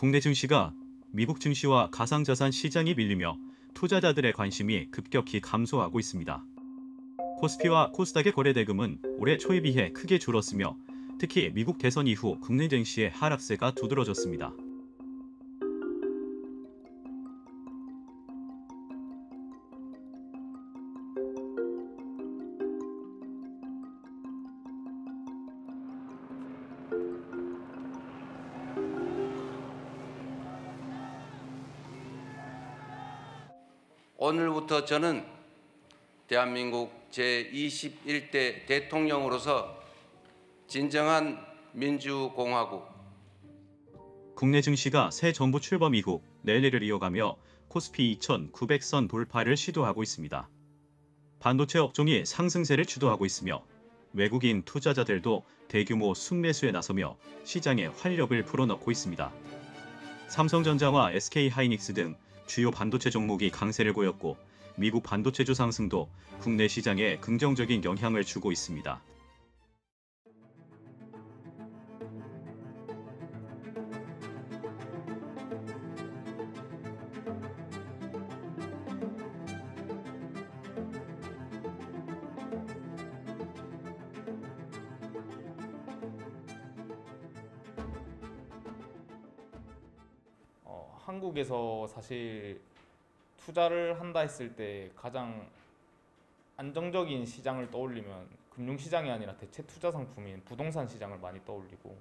국내 증시가 미국 증시와 가상자산 시장이 밀리며 투자자들의 관심이 급격히 감소하고 있습니다. 코스피와 코스닥의 거래 대금은 올해 초에 비해 크게 줄었으며 특히 미국 대선 이후 국내 증시의 하락세가 두드러졌습니다. 오늘부터 저는 대한민국 제21대 대통령으로서 진정한 민주공화국. 국내 증시가 새 정부 출범 이후 랠리를 이어가며 코스피 2,900선 돌파를 시도하고 있습니다. 반도체 업종이 상승세를 주도하고 있으며 외국인 투자자들도 대규모 순매수에 나서며 시장에 활력을 불어넣고 있습니다. 삼성전자와 SK하이닉스 등 주요 반도체 종목이 강세를 보였고 미국 반도체주 상승도 국내 시장에 긍정적인 영향을 주고 있습니다. 한국에서 사실 투자를 한다 했을 때 가장 안정적인 시장을 떠올리면 금융시장이 아니라 대체 투자 상품인 부동산 시장을 많이 떠올리고,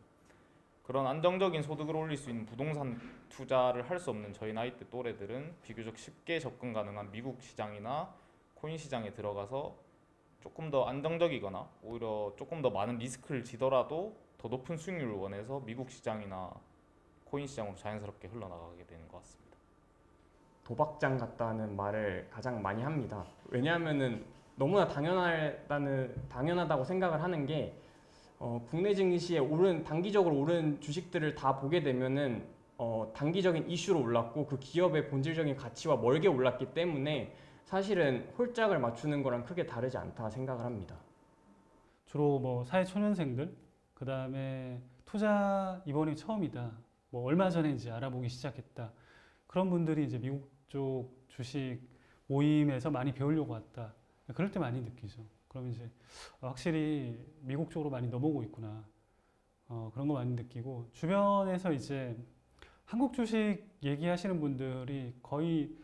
그런 안정적인 소득을 올릴 수 있는 부동산 투자를 할 수 없는 저희 나이대 또래들은 비교적 쉽게 접근 가능한 미국 시장이나 코인 시장에 들어가서 조금 더 안정적이거나 오히려 조금 더 많은 리스크를 지더라도 더 높은 수익률을 원해서 미국 시장이나 코인 시장으로 자연스럽게 흘러나가게 되는 것 같습니다. 도박장 같다는 말을 가장 많이 합니다. 왜냐하면은 너무나 당연하다고 생각을 하는 게 국내 증시에 단기적으로 오른 주식들을 다 보게 되면은 단기적인 이슈로 올랐고 그 기업의 본질적인 가치와 멀게 올랐기 때문에 사실은 홀짝을 맞추는 거랑 크게 다르지 않다 생각을 합니다. 주로 뭐 사회초년생들, 그 다음에 투자 이번이 처음이다, 뭐 얼마 전에 이제 알아보기 시작했다, 그런 분들이 이제 미국 쪽 주식 모임에서 많이 배우려고 왔다, 그럴 때 많이 느끼죠. 그러면 이제 확실히 미국 쪽으로 많이 넘어오고 있구나, 그런 거 많이 느끼고, 주변에서 이제 한국 주식 얘기하시는 분들이 거의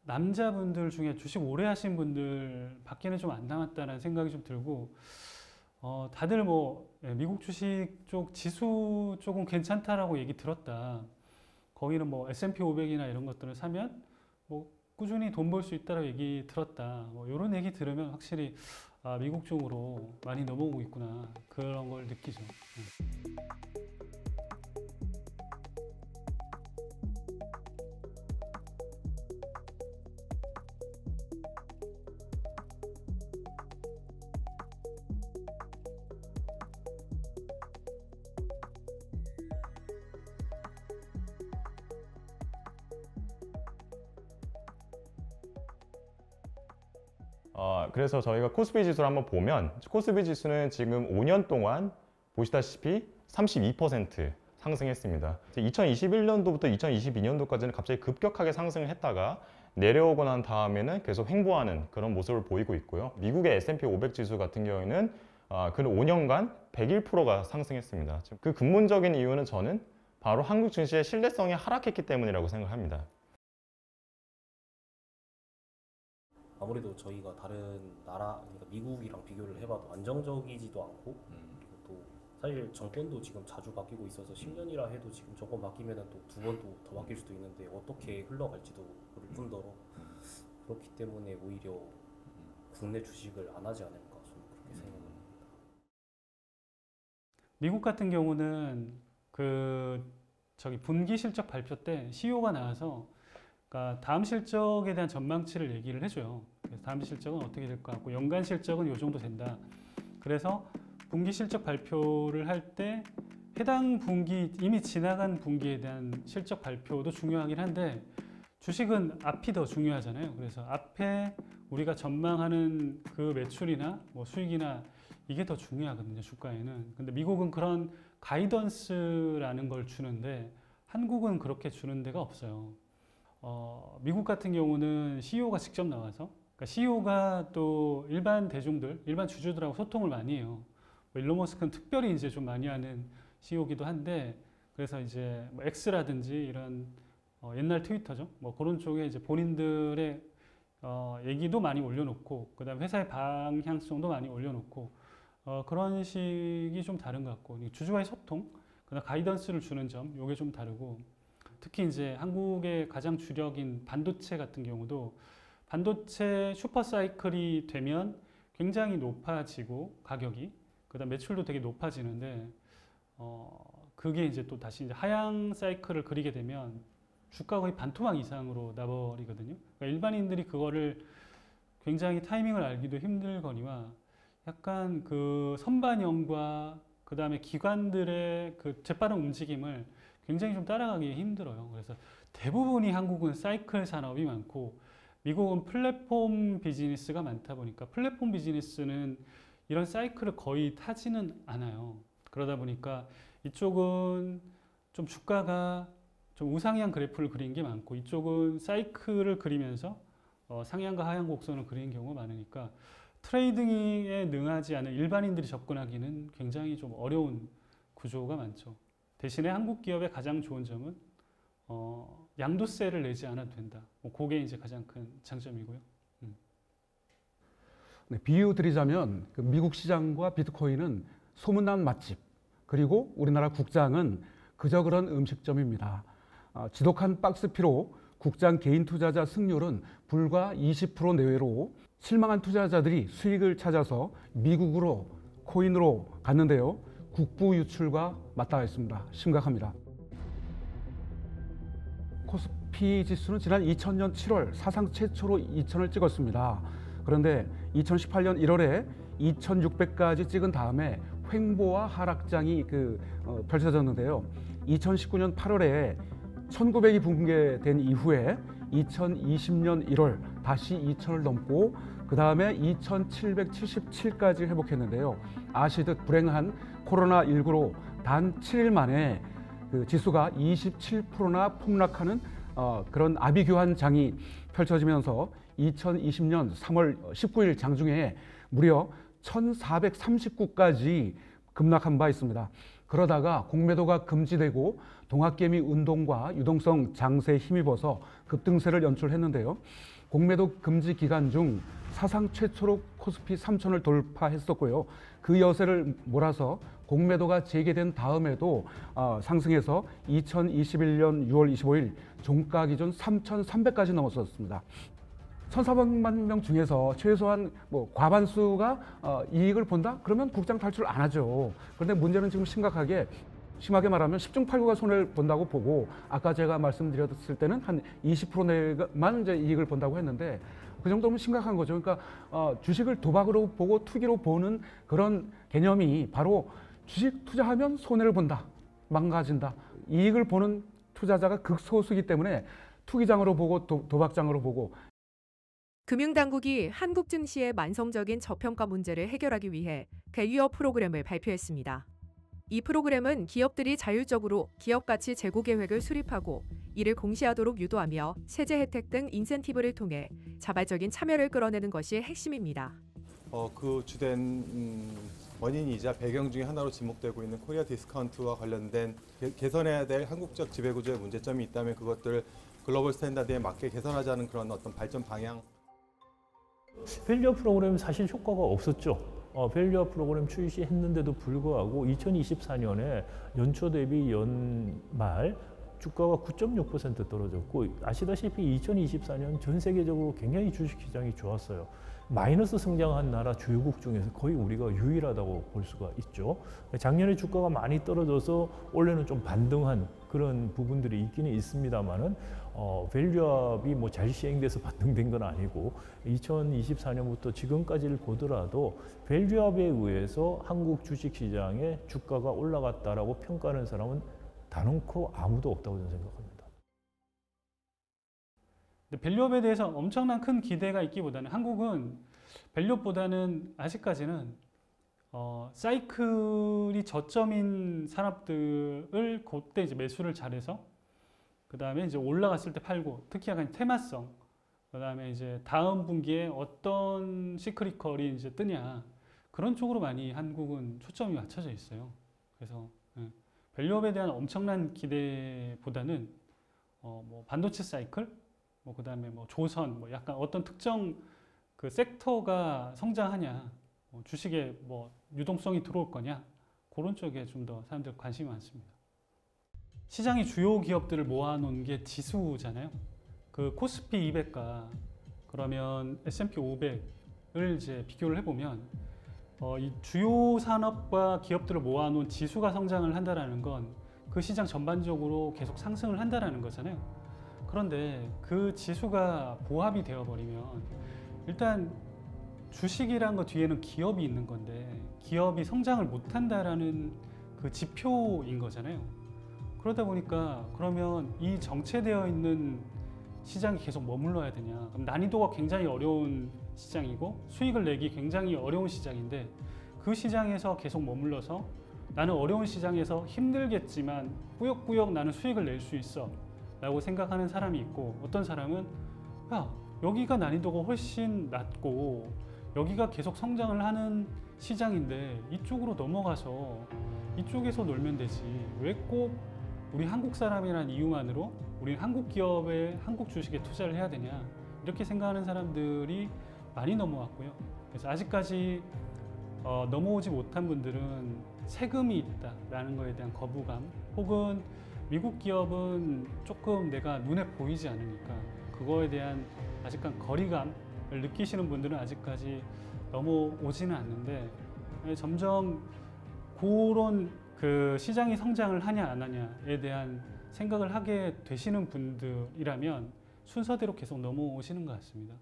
남자분들 중에 주식 오래 하신 분들 밖에는 좀 안 남았다는 생각이 좀 들고, 다들 뭐 미국 주식 쪽 지수 조금 괜찮다라고 얘기 들었다, 거기는 뭐 S&P 500이나 이런 것들을 사면 뭐 꾸준히 돈 벌 수 있다라고 얘기 들었다, 뭐 이런 얘기 들으면 확실히 미국 쪽으로 많이 넘어오고 있구나, 그런 걸 느끼죠. 그래서 저희가 코스피 지수를 한번 보면 코스피 지수는 지금 5년 동안 보시다시피 32% 상승했습니다. 2021년도부터 2022년도까지는 갑자기 급격하게 상승을 했다가 내려오고 난 다음에는 계속 횡보하는 그런 모습을 보이고 있고요. 미국의 S&P 500 지수 같은 경우에는 그 5년간 101%가 상승했습니다. 그 근본적인 이유는 저는 바로 한국 증시의 신뢰성이 하락했기 때문이라고 생각합니다. 아무래도 저희가 다른 나라, 그러니까 미국이랑 비교를 해봐도 안정적이지도 않고, 그리고 또 사실 정권도 지금 자주 바뀌고 있어서 10년이라 해도 지금 정권 바뀌면 또 두 번 또 더 바뀔 수도 있는데 어떻게 흘러갈지도 모를 뿐더러 그렇기 때문에 오히려 국내 주식을 안 하지 않을까 저는 그렇게 생각합니다. 미국 같은 경우는 분기 실적 발표 때 CEO가 나와서 그러니까 다음 실적에 대한 전망치를 얘기를 해줘요. 그래서 다음 실적은 어떻게 될 것 같고 연간 실적은 이 정도 된다. 그래서 분기 실적 발표를 할 때 해당 분기, 이미 지나간 분기에 대한 실적 발표도 중요하긴 한데 주식은 앞이 더 중요하잖아요. 그래서 앞에 우리가 전망하는 그 매출이나 뭐 수익이나 이게 더 중요하거든요, 주가에는. 근데 미국은 그런 가이던스라는 걸 주는데 한국은 그렇게 주는 데가 없어요. 미국 같은 경우는 CEO가 직접 나와서, 그러니까 CEO가 또 일반 대중들, 일반 주주들하고 소통을 많이 해요. 뭐 일론 머스크는 특별히 이제 좀 많이 하는 CEO기도 한데, 그래서 이제 뭐 X라든지 이런 옛날 트위터죠. 뭐 그런 쪽에 이제 본인들의 얘기도 많이 올려놓고, 그다음에 회사의 방향성도 많이 올려놓고, 그런 식이 좀 다른 것 같고, 주주와의 소통, 그다음 가이던스를 주는 점, 요게 좀 다르고, 특히 이제 한국의 가장 주력인 반도체 같은 경우도 반도체 슈퍼 사이클이 되면 굉장히 높아지고 가격이, 그다음 매출도 되게 높아지는데, 그게 이제 또 다시 이제 하향 사이클을 그리게 되면 주가가 거의 반토막 이상으로 나버리거든요. 그러니까 일반인들이 그거를 굉장히 타이밍을 알기도 힘들거니와 약간 그 선반영과 그 다음에 기관들의 그 재빠른 움직임을 굉장히 좀 따라가기 힘들어요. 그래서 대부분이 한국은 사이클 산업이 많고 미국은 플랫폼 비즈니스가 많다 보니까 플랫폼 비즈니스는 이런 사이클을 거의 타지는 않아요. 그러다 보니까 이쪽은 좀 주가가 좀 우상향 그래프를 그린 게 많고 이쪽은 사이클을 그리면서 상향과 하향 곡선을 그리는 경우가 많으니까 트레이딩에 능하지 않은 일반인들이 접근하기는 굉장히 좀 어려운 구조가 많죠. 대신에 한국 기업의 가장 좋은 점은 양도세를 내지 않아도 된다. 그게 이제 가장 큰 장점이고요. 네, 비유 드리자면 그 미국 시장과 비트코인은 소문난 맛집, 그리고 우리나라 국장은 그저 그런 음식점입니다. 지독한 박스피로 국장 개인 투자자 승률은 불과 20% 내외로 실망한 투자자들이 수익을 찾아서 미국으로 코인으로 갔는데요. 국부 유출과 맞닿아 있습니다. 심각합니다. 코스피 지수는 지난 2000년 7월 사상 최초로 2000을 찍었습니다. 그런데 2018년 1월에 2600까지 찍은 다음에 횡보와 하락장이 펼쳐졌는데요. 2019년 8월에 1900이 붕괴된 이후에 2020년 1월 다시 2000을 넘고 그 다음에 2777까지 회복했는데요. 아시듯 불행한 코로나19로 단 7일 만에 그 지수가 27%나 폭락하는 그런 아비규환 장이 펼쳐지면서 2020년 3월 19일 장중에 무려 1439까지 급락한 바 있습니다. 그러다가 공매도가 금지되고 동학개미 운동과 유동성 장세에 힘입어서 급등세를 연출했는데요. 공매도 금지 기간 중 사상 최초로 코스피 3000을 돌파했었고요. 그 여세를 몰아서 공매도가 재개된 다음에도 상승해서 2021년 6월 25일 종가 기준 3,300까지 넘었었습니다. 1,400만 명 중에서 최소한 과반수가 이익을 본다? 그러면 국장 탈출 안 하죠. 그런데 문제는 지금 심하게 말하면 10중 8구가 손해를 본다고 보고 아까 제가 말씀드렸을 때는 한 20%만 이제 이익을 본다고 했는데 그 정도면 심각한 거죠. 그러니까 주식을 도박으로 보고 투기로 보는 그런 개념이 바로 주식 투자하면 손해를 본다, 망가진다. 이익을 보는 투자자가 극소수이기 때문에 투기장으로 보고 도박장으로 보고 금융당국이 한국 증시의 만성적인 저평가 문제를 해결하기 위해 밸류업 프로그램을 발표했습니다. 이 프로그램은 기업들이 자율적으로 기업가치 재고 계획을 수립하고 이를 공시하도록 유도하며 세제 혜택 등 인센티브를 통해 자발적인 참여를 끌어내는 것이 핵심입니다. 그 주된 원인이자 배경 중에 하나로 지목되고 있는 코리아 디스카운트와 관련된 개선해야 될 한국적 지배구조의 문제점이 있다면 그것들을 글로벌 스탠다드에 맞게 개선하자는 그런 어떤 발전 방향. 밸류업 프로그램 사실 효과가 없었죠. 밸류업 프로그램 출시했는데도 불구하고 2024년에 연초 대비 연말 주가가 9.6% 떨어졌고 아시다시피 2024년 전 세계적으로 굉장히 주식시장이 좋았어요. 마이너스 성장한 나라 주요국 중에서 거의 우리가 유일하다고 볼 수가 있죠. 작년에 주가가 많이 떨어져서 올해는 좀 반등한 그런 부분들이 있기는 있습니다만은 밸류업이 뭐 잘 시행돼서 반등된 건 아니고 2024년부터 지금까지를 보더라도 밸류업에 의해서 한국 주식시장의 주가가 올라갔다라고 평가하는 사람은 단언코 아무도 없다고 저는 생각합니다. 밸류업에 대해서 엄청난 큰 기대가 있기보다는 한국은 밸류업보다는 아직까지는 사이클이 저점인 산업들을 그때 이제 매수를 잘해서 그다음에 이제 올라갔을 때 팔고, 특히 약간 테마성, 그다음에 이제 다음 분기에 어떤 시크릿컬이 이제 뜨냐, 그런 쪽으로 많이 한국은 초점이 맞춰져 있어요. 그래서 밸류업에 대한 엄청난 기대보다는 뭐 반도체 사이클, 뭐 그다음에 뭐 조선, 뭐 약간 어떤 특정 그 섹터가 성장하냐, 주식에 뭐 유동성이 들어올 거냐, 그런 쪽에 좀 더 사람들 관심이 많습니다. 시장의 주요 기업들을 모아놓은 게 지수잖아요. 그 코스피 200과 그러면 S&P 500을 이제 비교를 해보면 이 주요 산업과 기업들을 모아놓은 지수가 성장을 한다라는 건 그 시장 전반적으로 계속 상승을 한다라는 거잖아요. 그런데 그 지수가 보합이 되어버리면 일단 주식이란 거 뒤에는 기업이 있는 건데 기업이 성장을 못한다라는 그 지표인 거잖아요. 그러다 보니까 그러면 이 정체되어 있는 시장이 계속 머물러야 되냐? 그럼 난이도가 굉장히 어려운 시장이고 수익을 내기 굉장히 어려운 시장인데 그 시장에서 계속 머물러서 나는 어려운 시장에서 힘들겠지만 꾸역꾸역 나는 수익을 낼 수 있어 라고 생각하는 사람이 있고, 어떤 사람은 야, 여기가 난이도가 훨씬 낮고 여기가 계속 성장을 하는 시장인데 이쪽으로 넘어가서 이쪽에서 놀면 되지, 왜 꼭 우리 한국 사람이라는 이유만으로 우리 한국 기업에 한국 주식에 투자를 해야 되냐, 이렇게 생각하는 사람들이 많이 넘어왔고요. 그래서 아직까지 넘어오지 못한 분들은 세금이 있다라는 거에 대한 거부감, 혹은 미국 기업은 조금 내가 눈에 보이지 않으니까 그거에 대한 아직까지 거리감을 느끼시는 분들은 아직까지 넘어오지는 않는데, 점점 그런 그 시장이 성장을 하냐 안 하냐에 대한 생각을 하게 되시는 분들이라면 순서대로 계속 넘어오시는 것 같습니다.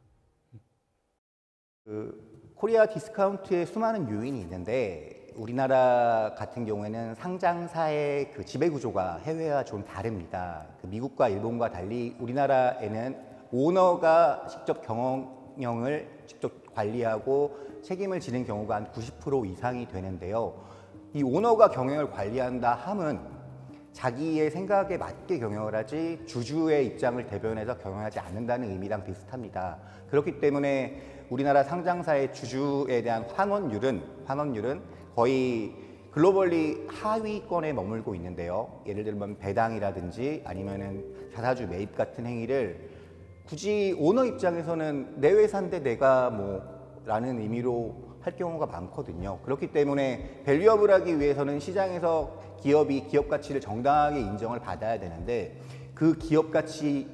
코리아 디스카운트의 수많은 요인이 있는데 우리나라 같은 경우에는 상장사의 그 지배구조가 해외와 좀 다릅니다. 미국과 일본과 달리 우리나라에는 오너가 직접 경영을 직접 관리하고 책임을 지는 경우가 한 90% 이상이 되는데요. 이 오너가 경영을 관리한다 함은 자기의 생각에 맞게 경영을 하지 주주의 입장을 대변해서 경영하지 않는다는 의미랑 비슷합니다. 그렇기 때문에 우리나라 상장사의 주주에 대한 환원율은 거의 글로벌리 하위권에 머물고 있는데요. 예를 들면 배당이라든지 아니면은 자사주 매입 같은 행위를 굳이 오너 입장에서는 내 회사인데 내가 뭐 라는 의미로 할 경우가 많거든요. 그렇기 때문에 밸류업을 하기 위해서는 시장에서 기업이 기업 가치를 정당하게 인정을 받아야 되는데 그 기업 가치에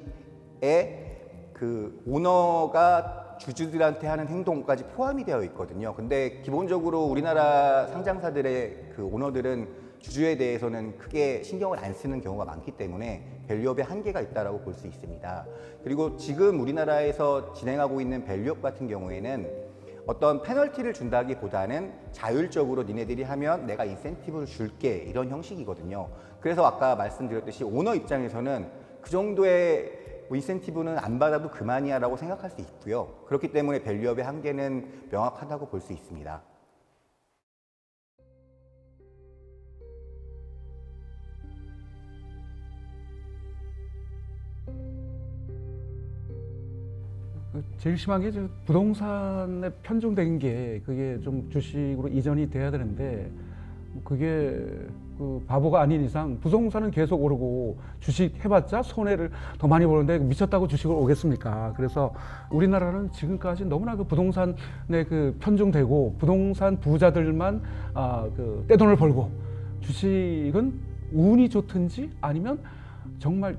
그 오너가 주주들한테 하는 행동까지 포함이 되어 있거든요. 근데 기본적으로 우리나라 상장사들의 그 오너들은 주주에 대해서는 크게 신경을 안 쓰는 경우가 많기 때문에 밸류업에 한계가 있다고 볼 수 있습니다. 그리고 지금 우리나라에서 진행하고 있는 밸류업 같은 경우에는 어떤 페널티를 준다기보다는 자율적으로 니네들이 하면 내가 인센티브를 줄게, 이런 형식이거든요. 그래서 아까 말씀드렸듯이 오너 입장에서는 그 정도의 인센티브는 안 받아도 그만이야 라고 생각할 수 있고요. 그렇기 때문에 밸류업의 한계는 명확하다고 볼 수 있습니다. 제일 심한 게 부동산에 편중된 게 그게 좀 주식으로 이전이 돼야 되는데 그게 그 바보가 아닌 이상 부동산은 계속 오르고 주식 해봤자 손해를 더 많이 보는데 미쳤다고 주식을 오겠습니까? 그래서 우리나라는 지금까지 너무나 그 부동산에 그 편중되고 부동산 부자들만 그 떼돈을 벌고 주식은 운이 좋든지 아니면 정말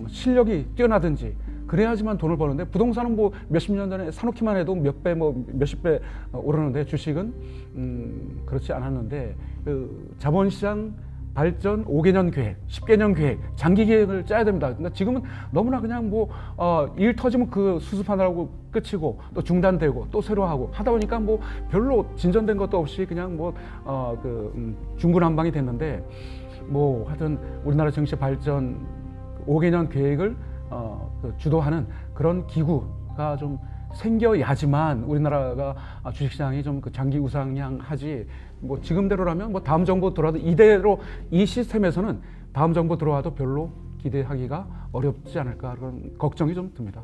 실력이 뛰어나든지 그래야지만 돈을 버는데 부동산은 뭐 몇십 년 전에 사놓기만 해도 몇 배, 뭐 몇십 배 오르는데 주식은 그렇지 않았는데 그 자본시장 발전 5개년 계획, 10개년 계획, 장기 계획을 짜야 됩니다. 근데 지금은 너무나 그냥 뭐 일 터지면 그 수습하느라고 끝이고 또 중단되고 또 새로 하고 하다 보니까 뭐 별로 진전된 것도 없이 그냥 뭐 중구난방이 됐는데 뭐 하여튼 우리나라 증시 발전 5개년 계획을 주도하는 그런 기구가 좀 생겨야지만 우리나라가 주식시장이 좀 그 장기 우상향하지, 뭐 지금대로라면 뭐 다음 정부 들어와도 이대로 이 시스템에서는 다음 정부 들어와도 별로 기대하기가 어렵지 않을까 그런 걱정이 좀 듭니다.